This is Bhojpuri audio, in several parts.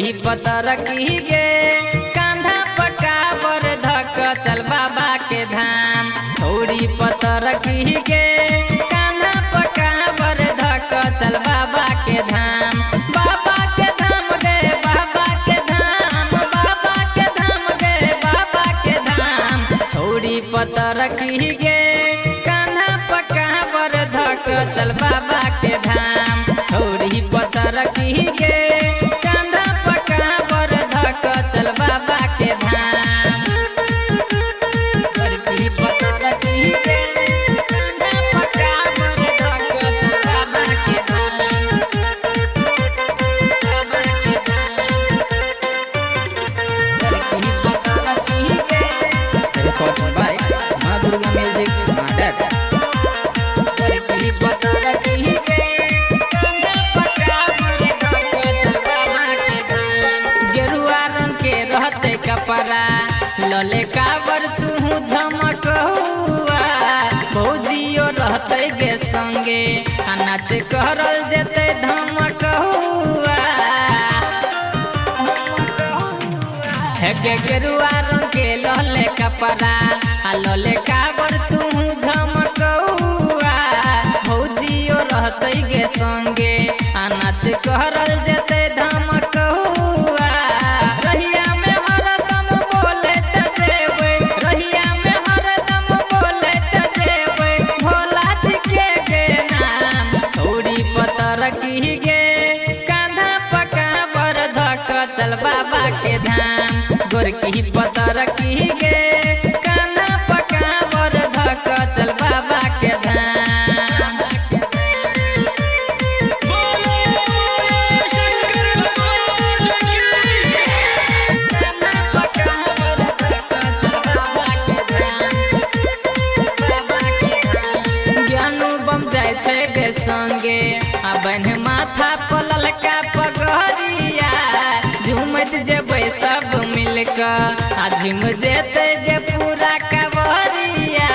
गोरकी पतर की गे कांधा पकावर धक चल बाबा के धाम। छोड़ी पतर की गे कांधा पकावर धक चल बाबा के धाम। बाबा के धाम गे बाबा के धाम, बाबा के धाम गे बाबा के धाम। छोड़ी पतर की गे कांधा पकावर धक चल बाबा के धाम। छोड़ी पतर की गे कांधा पकावर धक चल बाबा के धाम। गोरकी पतर की गे कांधा पकावर धक चल बाबा के धाम। बाबा के धाम। गोरकी पतर की गे रिकॉर्ड बाय मां दुर्गा म्यूजिक माडर। गोरकी पतर की गे कांधा पकावर धक चल बाबा के धाम। गेरुआ रंग के रहते कपड़ा लले काबर तू झमकहुआ। भौजियो रहते गे संगे नाच करल जेते धमकहुआ। हे गे गेरुआ रंग के लले कपड़ा लले काबर तू झमकहुआ। भौजियो रहते गे संगे नाच करल जेते धमकहुआ। रहिया में हरदम बोले त जेबै, रहिया में हरदम बोले त जेबै भोला जी के गे नाम। छोड़ी पतर की गे कांधा पकावर धक चल बाबा के धाम। गोरकी पतर की गे कांधा पकावर धक चल बाबा के धाम। ज्ञानू बम जाय छै गे संगे बन माथा पलल का पगहरिया। झूमत जेबै सब मिलकर झूम जेते गे पूरा कवरिया।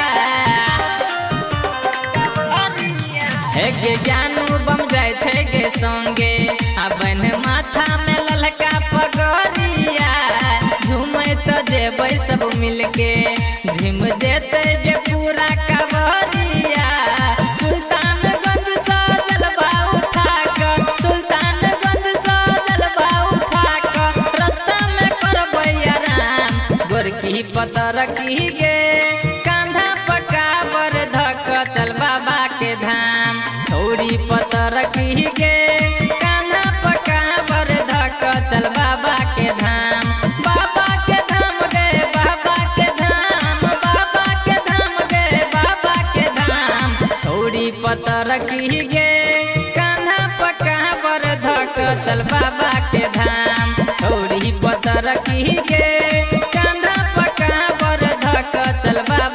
हे गे ज्ञानू बम जाय छै गे संगे बन माथा में ललका पगहरिया। झूमत जेबै सब मिलके झूम जेते गे पूरा कवरिया। सुल्तानगंज से जलवा उठाकर, सुल्तानगंज से जलवा उठाकर रास्ता में करबै आराम। गोरकी पतर की गे कांधा पकावर धक चल बाबा के धाम। छोड़ी पतर की गे कांधा पकावर धक चल बाबा के धाम। बाबा के धाम गे बाबा के धाम, बाबा के धाम गे बाबा के धाम। छोड़ी पतर की गे कांधा पकावर धक चल बाबा के धाम। छोड़ी पतर की गे कांधा पकावर धक चल बाबा